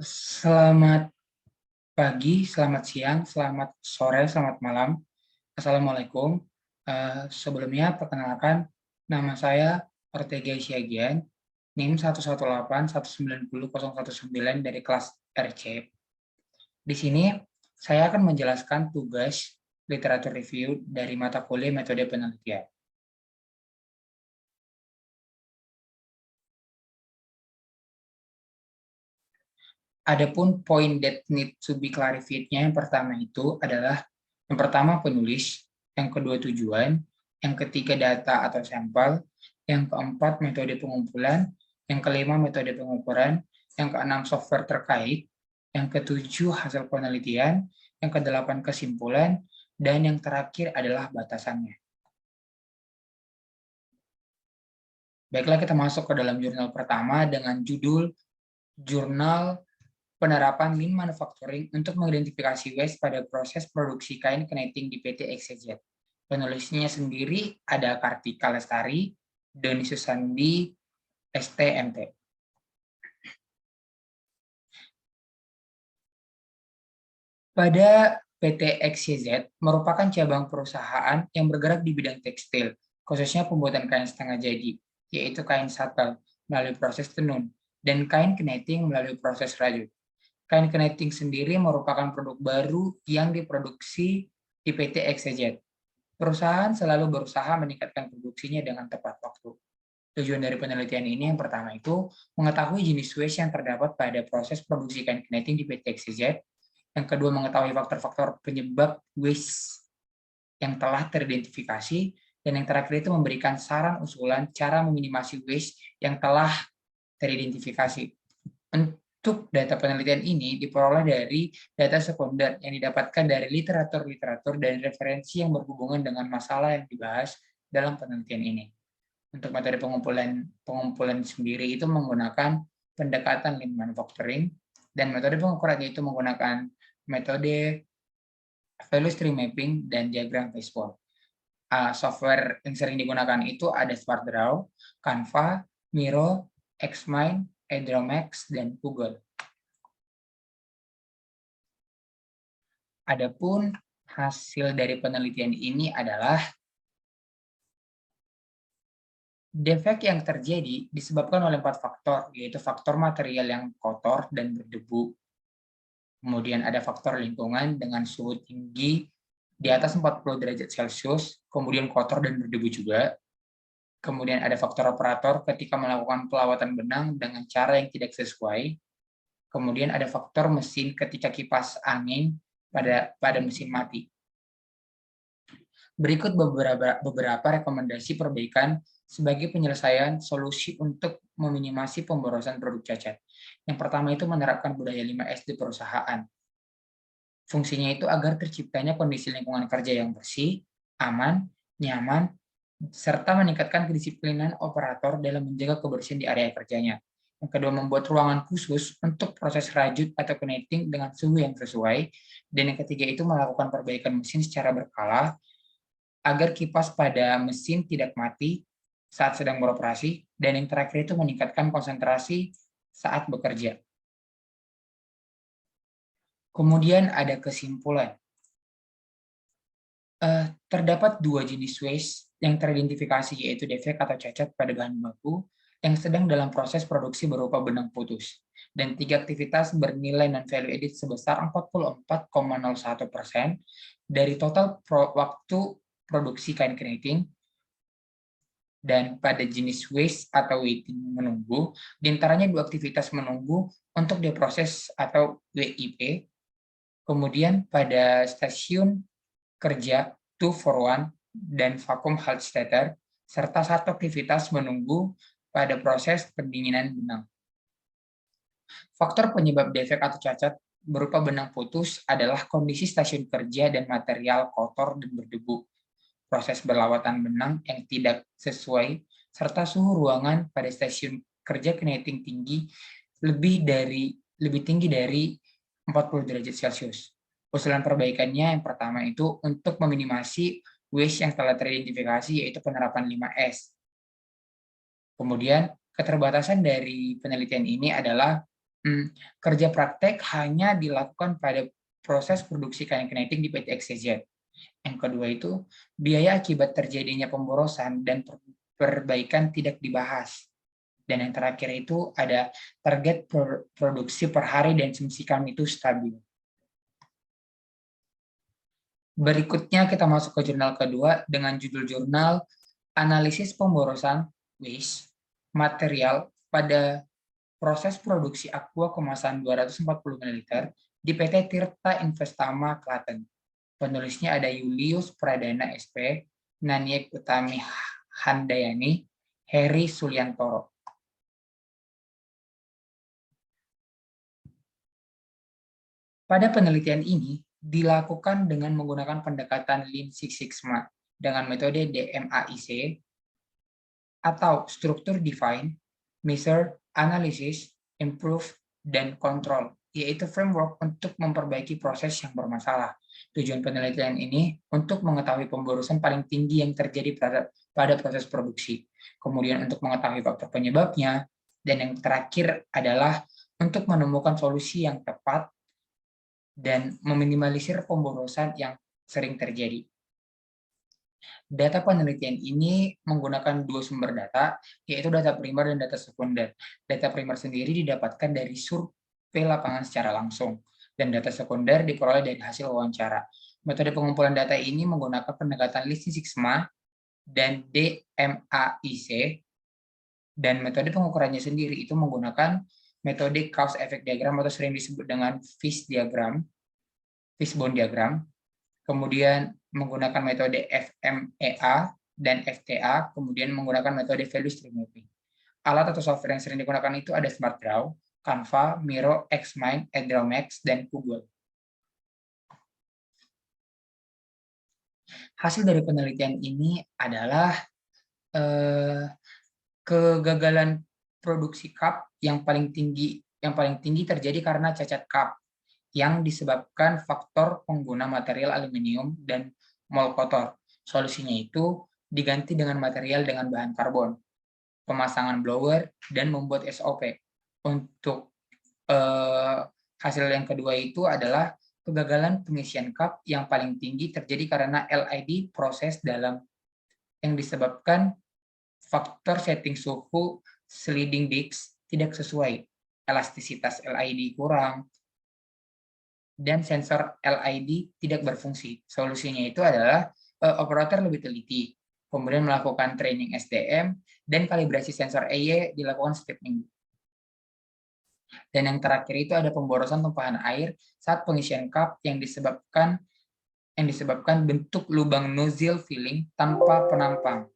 Selamat pagi, selamat siang, selamat sore, selamat malam. Assalamualaikum. Sebelumnya perkenalkan, nama saya Ortega Siagian, NIM 118190019 dari kelas RC. Di sini saya akan menjelaskan tugas literatur review dari mata kuliah metode penelitian. Adapun point that need to be clarified-nya yang pertama itu adalah yang pertama penulis, yang kedua tujuan, yang ketiga data atau sampel, yang keempat metode pengumpulan, yang kelima metode pengukuran, yang keenam software terkait, yang ketujuh hasil penelitian, yang kedelapan kesimpulan, dan yang terakhir adalah batasannya. Baiklah, kita masuk ke dalam jurnal pertama dengan judul Jurnal Penerapan Lean Manufacturing untuk mengidentifikasi waste pada proses produksi kain keneting di PT XYZ. Penulisnya sendiri ada Kartika Lestari, Doni Susandi, STMT. Pada PT XYZ merupakan cabang perusahaan yang bergerak di bidang tekstil, khususnya pembuatan kain setengah jadi, yaitu kain satel melalui proses tenun, dan kain keneting melalui proses rajut. Kain keneting sendiri merupakan produk baru yang diproduksi di PT XYZ. Perusahaan selalu berusaha meningkatkan produksinya dengan tepat waktu. Tujuan dari penelitian ini yang pertama itu mengetahui jenis waste yang terdapat pada proses produksi kain keneting di PT XYZ. Yang kedua, mengetahui faktor-faktor penyebab waste yang telah teridentifikasi. Dan yang terakhir itu memberikan saran usulan cara meminimasi waste yang telah teridentifikasi. Untuk data penelitian ini diperoleh dari data sekunder yang didapatkan dari literatur-literatur dan referensi yang berhubungan dengan masalah yang dibahas dalam penelitian ini. Untuk metode pengumpulan sendiri itu menggunakan pendekatan lean manufacturing, dan metode pengukuran itu menggunakan metode value stream mapping dan diagram baseball. Software yang sering digunakan itu ada SmartDraw, Canva, Miro, Xmind, Edromax, dan Google. Adapun hasil dari penelitian ini adalah defek yang terjadi disebabkan oleh 4 faktor, yaitu faktor material yang kotor dan berdebu. Kemudian ada faktor lingkungan dengan suhu tinggi di atas 40 derajat Celcius, kemudian kotor dan berdebu juga. Kemudian ada faktor operator ketika melakukan pelawatan benang dengan cara yang tidak sesuai. Kemudian ada faktor mesin ketika kipas angin pada mesin mati. Berikut beberapa rekomendasi perbaikan sebagai penyelesaian solusi untuk meminimasi pemborosan produk cacat. Yang pertama itu menerapkan budaya 5S di perusahaan. Fungsinya itu agar terciptanya kondisi lingkungan kerja yang bersih, aman, nyaman, serta meningkatkan kedisiplinan operator dalam menjaga kebersihan di area kerjanya. Yang kedua, membuat ruangan khusus untuk proses rajut atau connecting dengan suhu yang sesuai. Dan yang ketiga itu melakukan perbaikan mesin secara berkala agar kipas pada mesin tidak mati saat sedang beroperasi. Dan yang terakhir itu meningkatkan konsentrasi saat bekerja. Kemudian ada kesimpulan. Terdapat 2 jenis waste yang teridentifikasi, yaitu defek atau cacat pada bahan baku yang sedang dalam proses produksi berupa benang putus, dan 3 aktivitas bernilai non-value added sebesar 44,01% dari total waktu produksi kain keneting. Dan pada jenis waste atau waiting menunggu, diantaranya 2 aktivitas menunggu untuk diproses atau WIP. Kemudian pada stasiun kerja 2 for 1 dan vacuum Hallstatter, serta 1 aktivitas menunggu pada proses pendinginan benang. Faktor penyebab defek atau cacat berupa benang putus adalah kondisi stasiun kerja dan material kotor dan berdebu, proses berlawatan benang yang tidak sesuai, serta suhu ruangan pada stasiun kerja keneting tinggi lebih tinggi dari 40 derajat Celcius. Usulan perbaikannya yang pertama itu untuk meminimasi waste yang telah teridentifikasi, yaitu penerapan 5S. Kemudian keterbatasan dari penelitian ini adalah Kerja praktek hanya dilakukan pada proses produksi kain kinetik di PT XYZ. Yang kedua itu, biaya akibat terjadinya pemborosan dan perbaikan tidak dibahas. Dan yang terakhir itu ada target produksi per hari dan semisikan itu stabil. Berikutnya kita masuk ke jurnal kedua dengan judul jurnal Analisis Pemborosan Waste Material pada proses produksi aqua kemasan 240 ml di PT Tirta Investama Klaten. Penulisnya ada Julius Pradana SP, Naniek Utami Handayani, Heri Suliantoro. Pada penelitian ini dilakukan dengan menggunakan pendekatan Lean Six Sigma dengan metode DMAIC atau struktur define, measure, analysis, improve, dan control, yaitu framework untuk memperbaiki proses yang bermasalah. Tujuan penelitian ini untuk mengetahui pemborosan paling tinggi yang terjadi pada proses produksi, kemudian untuk mengetahui faktor penyebabnya, dan yang terakhir adalah untuk menemukan solusi yang tepat dan meminimalisir pemborosan yang sering terjadi. Data penelitian ini menggunakan dua sumber data, yaitu data primer dan data sekunder. Data primer sendiri didapatkan dari survei lapangan secara langsung, dan data sekunder diperoleh dari hasil wawancara. Metode pengumpulan data ini menggunakan pendekatan Lean Six Sigma dan DMAIC, dan metode pengukurannya sendiri itu menggunakan metode cause effect diagram atau sering disebut dengan fishbone diagram, kemudian menggunakan metode FMEA dan FTA, kemudian menggunakan metode value stream mapping. Alat atau software yang sering digunakan itu ada SmartDraw, Canva, Miro, Xmind, AdDrawMax, dan Google. Hasil dari penelitian ini adalah kegagalan produksi cup yang paling tinggi terjadi karena cacat cup yang disebabkan faktor pengguna material aluminium dan mol kotor. Solusinya itu diganti dengan material dengan bahan karbon, pemasangan blower, dan membuat SOP. Untuk hasil yang kedua itu adalah kegagalan pengisian cup yang paling tinggi terjadi karena LID proses dalam yang disebabkan faktor setting suhu sliding disc tidak sesuai, elastisitas LID kurang, dan sensor LID tidak berfungsi. Solusinya itu adalah operator lebih teliti, kemudian melakukan training SDM, dan kalibrasi sensor EY dilakukan setiap minggu. Dan yang terakhir itu ada pemborosan tumpahan air saat pengisian cup yang disebabkan bentuk lubang nozzle filling tanpa penampang.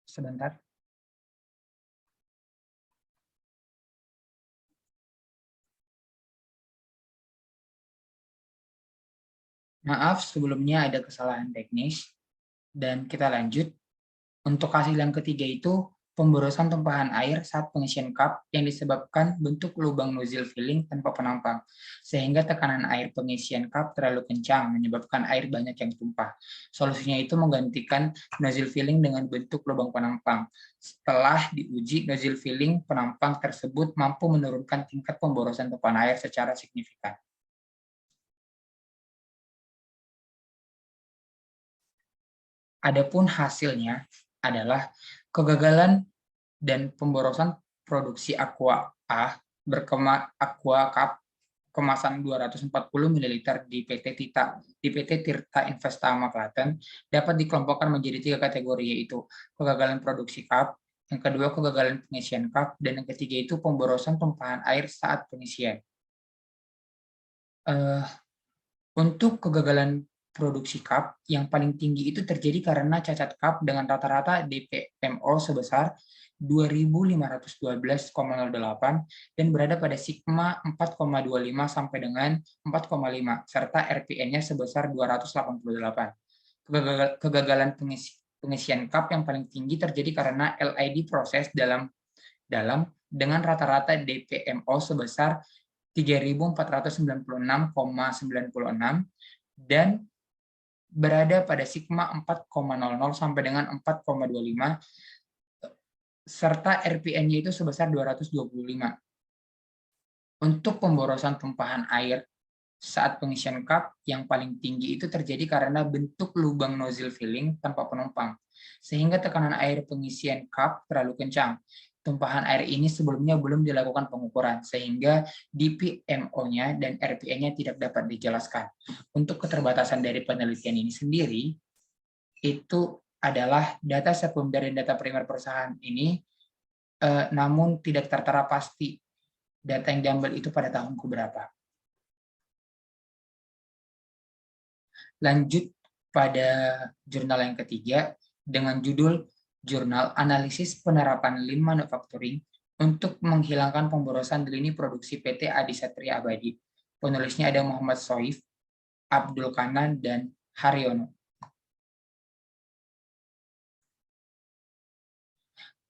Sebentar. Maaf, sebelumnya ada kesalahan teknis. Dan kita lanjut. Untuk hasil yang ketiga itu pemborosan tumpahan air saat pengisian cup yang disebabkan bentuk lubang nozzle filling tanpa penampang, sehingga tekanan air pengisian cup terlalu kencang menyebabkan air banyak yang tumpah. Solusinya itu menggantikan nozzle filling dengan bentuk lubang penampang. Setelah diuji, nozzle filling penampang tersebut mampu menurunkan tingkat pemborosan tumpahan air secara signifikan. Adapun hasilnya adalah kegagalan dan pemborosan produksi aqua A aqua cup kemasan 240 ml di PT Tirta Investama Klaten dapat dikelompokkan menjadi 3 kategori, yaitu kegagalan produksi cup, yang kedua kegagalan pengisian cup, dan yang ketiga itu pemborosan tumpahan air saat pengisian. Untuk kegagalan produksi cup yang paling tinggi itu terjadi karena cacat cup dengan rata-rata DPMO sebesar 2512,08 dan berada pada sigma 4,25 sampai dengan 4,5 serta RPN-nya sebesar 288. Kegagalan pengisian cup yang paling tinggi terjadi karena LID proses dalam dengan rata-rata DPMO sebesar 3.496,96 dan berada pada sigma 4,00 sampai dengan 4,25 serta RPN-nya itu sebesar 225. Untuk pemborosan tumpahan air saat pengisian cup, yang paling tinggi itu terjadi karena bentuk lubang nozzle filling tanpa penumpang, sehingga tekanan air pengisian cup terlalu kencang. Tumpahan air ini sebelumnya belum dilakukan pengukuran, sehingga DPMO-nya dan RPE-nya tidak dapat dijelaskan. Untuk keterbatasan dari penelitian ini sendiri, itu adalah data sekunder dan data primer perusahaan ini, namun tidak tertera pasti data yang diambil itu pada tahun keberapa. Lanjut pada jurnal yang ketiga dengan judul Jurnal Analisis Penerapan Lean Manufacturing untuk menghilangkan pemborosan di lini produksi PT Adi Satria Abadi. Penulisnya ada Muhammad Soif, Abdul Kanan, dan Haryono.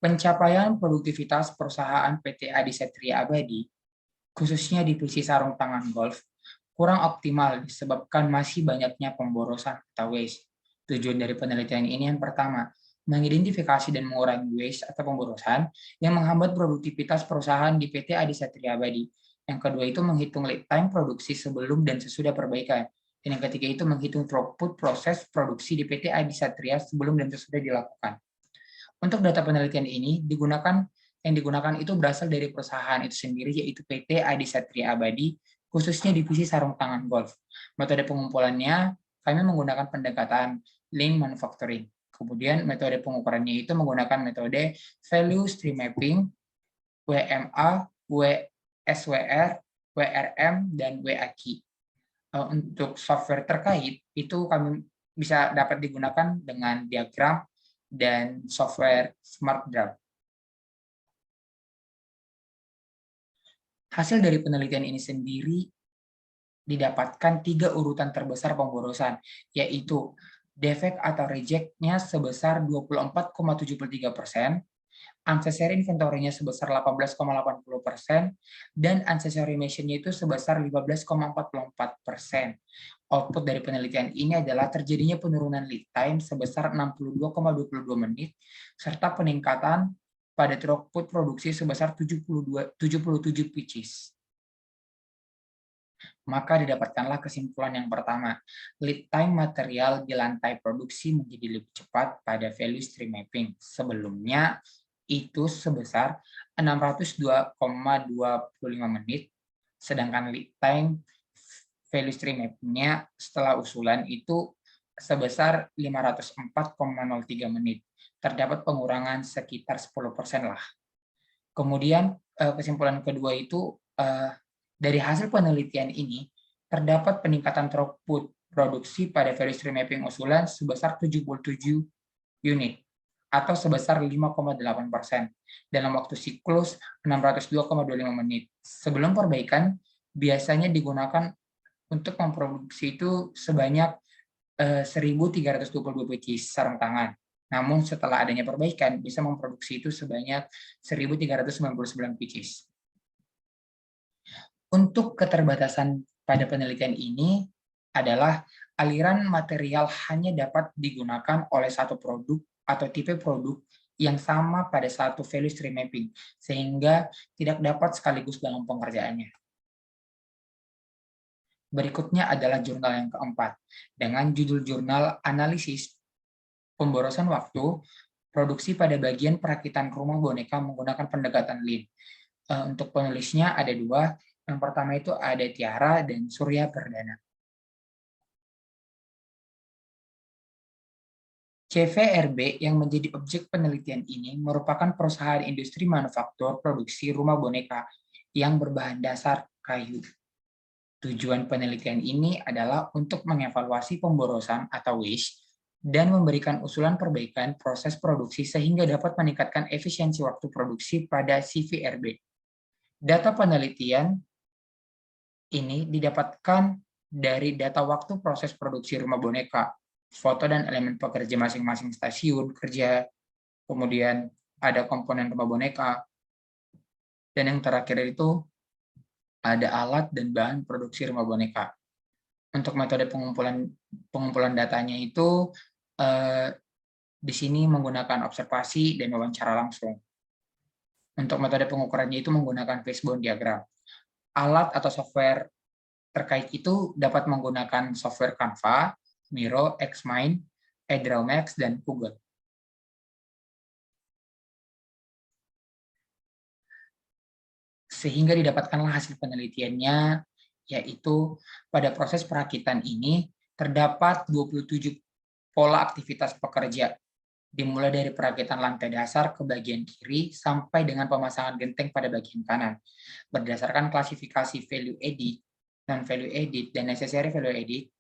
Pencapaian produktivitas perusahaan PT Adi Satria Abadi, khususnya divisi sarung tangan golf, kurang optimal disebabkan masih banyaknya pemborosan atau waste. Tujuan dari penelitian ini yang pertama, mengidentifikasi dan mengurangi waste atau pemborosan yang menghambat produktivitas perusahaan di PT Adi Satria Abadi. Yang kedua itu menghitung lead time produksi sebelum dan sesudah perbaikan. Dan yang ketiga itu menghitung throughput proses produksi di PT Adi Satria sebelum dan sesudah dilakukan. Untuk data penelitian ini yang digunakan itu berasal dari perusahaan itu sendiri, yaitu PT Adi Satria Abadi, khususnya divisi sarung tangan golf. Metode pengumpulannya, kami menggunakan pendekatan Lean Manufacturing. Kemudian metode pengukurannya itu menggunakan metode Value Stream Mapping, WMA, SWR, WRM, dan WAKI. Untuk software terkait, itu kami bisa dapat digunakan dengan diagram dan software SmartDraft. Hasil dari penelitian ini sendiri didapatkan 3 urutan terbesar pemborosan, yaitu defect atau reject-nya sebesar 24,73%, unnecessary inventory-nya sebesar 18,80%, dan unnecessary emission-nya itu sebesar 15,44%. Output dari penelitian ini adalah terjadinya penurunan lead time sebesar 62,22 menit, serta peningkatan pada throughput produksi sebesar 77 pitches. Maka didapatkanlah kesimpulan yang pertama, lead time material di lantai produksi menjadi lebih cepat pada value stream mapping. Sebelumnya itu sebesar 602,25 menit, sedangkan lead time value stream mapping-nya setelah usulan itu sebesar 504,03 menit. Terdapat pengurangan sekitar 10% lah. Kemudian kesimpulan kedua itu, dari hasil penelitian ini, terdapat peningkatan throughput produksi pada value stream mapping usulan sebesar 77 unit, atau sebesar 5,8%, dalam waktu siklus 602,25 menit. Sebelum perbaikan, biasanya digunakan untuk memproduksi itu sebanyak 1.322 pitches sarung tangan. Namun setelah adanya perbaikan, bisa memproduksi itu sebanyak 1.399 pitches. Untuk keterbatasan pada penelitian ini adalah aliran material hanya dapat digunakan oleh satu produk atau tipe produk yang sama pada satu value stream mapping, sehingga tidak dapat sekaligus dalam pengerjaannya. Berikutnya adalah jurnal yang keempat, dengan judul Jurnal Analisis Pemborosan Waktu Produksi pada Bagian Perakitan Rumah Boneka Menggunakan Pendekatan Lean. Untuk penulisnya ada 2. Yang pertama itu ada Tiara dan Surya Perdana. CVRB yang menjadi objek penelitian ini merupakan perusahaan industri manufaktur produksi rumah boneka yang berbahan dasar kayu. Tujuan penelitian ini adalah untuk mengevaluasi pemborosan atau waste dan memberikan usulan perbaikan proses produksi sehingga dapat meningkatkan efisiensi waktu produksi pada CVRB. Data penelitian ini didapatkan dari data waktu proses produksi rumah boneka, foto dan elemen pekerja masing-masing stasiun kerja, kemudian ada komponen rumah boneka, dan yang terakhir itu ada alat dan bahan produksi rumah boneka. Untuk metode pengumpulan datanya itu di sini menggunakan observasi dan wawancara langsung. Untuk metode pengukurannya itu menggunakan fishbone diagram. Alat atau software terkait itu dapat menggunakan software Canva, Miro, Xmind, Edrawmax, dan Google. Sehingga didapatkanlah hasil penelitiannya, yaitu pada proses perakitan ini terdapat 27 pola aktivitas pekerja, dimulai dari perakitan lantai dasar ke bagian kiri sampai dengan pemasangan genteng pada bagian kanan. Berdasarkan klasifikasi value edit, non-value edit, dan necessary value edit,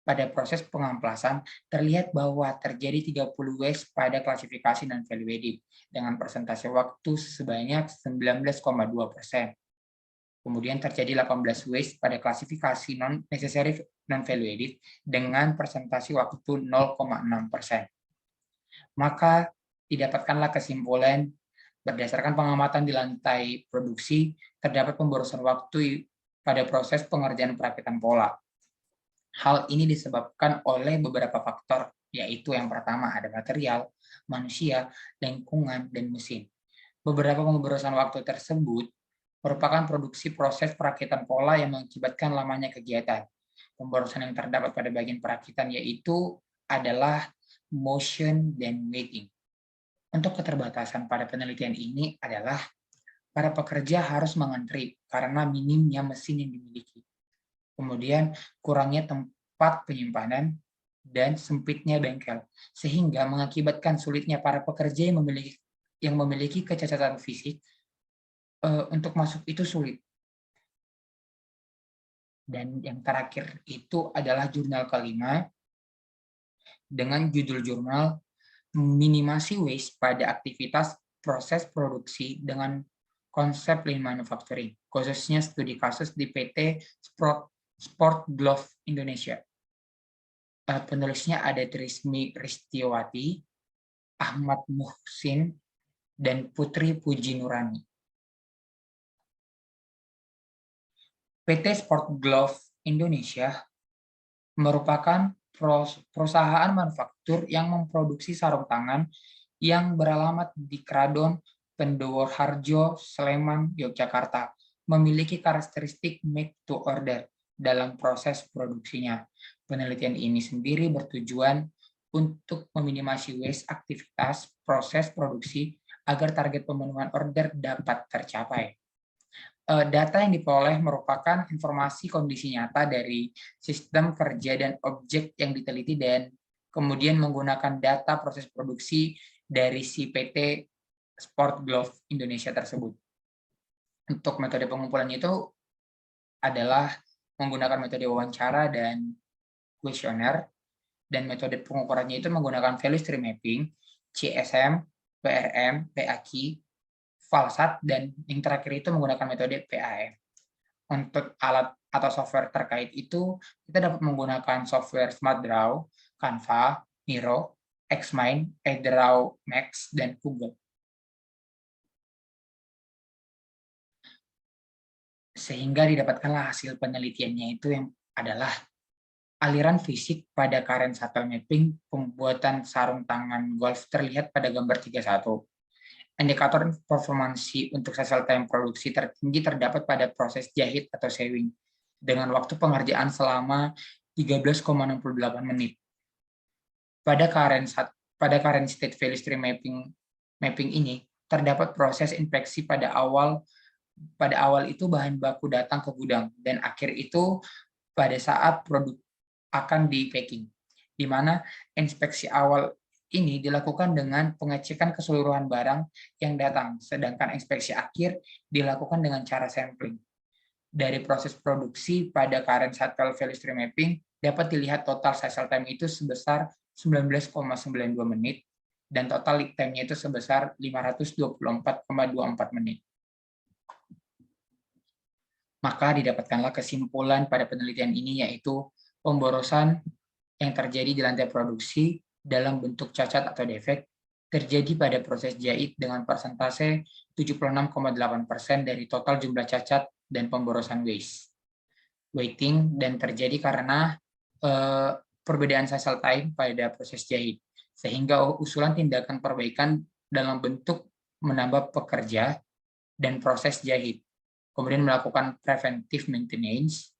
pada proses pengamplasan terlihat bahwa terjadi 30 waste pada klasifikasi non-value edit dengan persentase waktu sebanyak 19,2%. Kemudian terjadi 18 waste pada klasifikasi non-necessary non-value edit dengan persentase waktu 0,6%. Maka didapatkanlah kesimpulan berdasarkan pengamatan di lantai produksi terdapat pemborosan waktu pada proses pengerjaan perakitan pola. Hal ini disebabkan oleh beberapa faktor, yaitu yang pertama ada material, manusia, lingkungan, dan mesin. Beberapa pemborosan waktu tersebut merupakan produksi proses perakitan pola yang mengakibatkan lamanya kegiatan. Pemborosan yang terdapat pada bagian perakitan yaitu adalah motion dan waiting. Untuk keterbatasan pada penelitian ini adalah para pekerja harus mengantri karena minimnya mesin yang dimiliki. Kemudian kurangnya tempat penyimpanan dan sempitnya bengkel, sehingga mengakibatkan sulitnya para pekerja yang memiliki kecacatan fisik untuk masuk itu sulit. Dan yang terakhir itu adalah jurnal kelima dengan judul jurnal minimasi waste pada aktivitas proses produksi dengan konsep lean manufacturing, khususnya studi kasus di PT Sport Glove Indonesia. Penulisnya ada Trismi Ristiwati, Ahmad Muhsin, dan Putri Puji Nurani. PT Sport Glove Indonesia merupakan perusahaan manufaktur yang memproduksi sarung tangan yang beralamat di Kradon, Pendowo-harjo, Sleman, Yogyakarta, memiliki karakteristik make to order dalam proses produksinya. Penelitian ini sendiri bertujuan untuk meminimasi waste aktivitas proses produksi agar target pemenuhan order dapat tercapai. Data yang diperoleh merupakan informasi kondisi nyata dari sistem kerja dan objek yang diteliti dan kemudian menggunakan data proses produksi dari si PT Sport Glove Indonesia tersebut. Untuk metode pengumpulannya itu adalah menggunakan metode wawancara dan kuesioner, dan metode pengukurannya itu menggunakan value stream mapping, CSM, PRM, PAQ, Valsat, dan yang terakhir itu menggunakan metode PAM. Untuk alat atau software terkait itu, kita dapat menggunakan software SmartDraw, Canva, Miro, Xmind, Edrawmax, dan Google. Sehingga didapatkanlah hasil penelitiannya itu yang adalah aliran fisik pada current shuttle mapping pembuatan sarung tangan golf terlihat pada gambar 31. Indikator performansi untuk cycle time produksi tertinggi terdapat pada proses jahit atau sewing dengan waktu pengerjaan selama 13,68 menit. Pada current state value stream mapping ini terdapat proses inspeksi pada awal itu bahan baku datang ke gudang dan akhir itu pada saat produk akan di packing, di mana inspeksi awal ini dilakukan dengan pengecekan keseluruhan barang yang datang, sedangkan inspeksi akhir dilakukan dengan cara sampling. Dari proses produksi pada current cycle value stream mapping dapat dilihat total cycle time itu sebesar 19,92 menit dan total lead time-nya itu sebesar 524,24 menit. Maka didapatkanlah kesimpulan pada penelitian ini yaitu pemborosan yang terjadi di lantai produksi dalam bentuk cacat atau defek terjadi pada proses jahit dengan persentase 76,8% dari total jumlah cacat dan pemborosan waiting dan terjadi karena perbedaan cycle time pada proses jahit, sehingga usulan tindakan perbaikan dalam bentuk menambah pekerja dan proses jahit. kemudian melakukan preventive maintenance,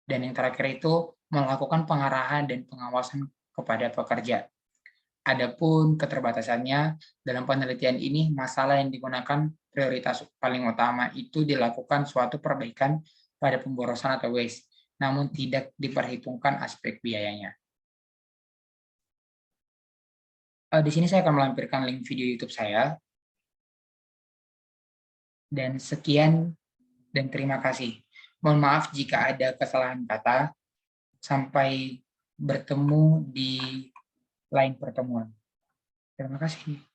dan yang terakhir itu melakukan pengarahan dan pengawasan kepada pekerja. Adapun keterbatasannya, dalam penelitian ini masalah yang digunakan prioritas paling utama itu dilakukan suatu perbaikan pada pemborosan atau waste, namun tidak diperhitungkan aspek biayanya. Di sini saya akan melampirkan link video YouTube saya. Dan sekian dan terima kasih. Mohon maaf jika ada kesalahan kata. Sampai bertemu di lain pertemuan. Terima kasih.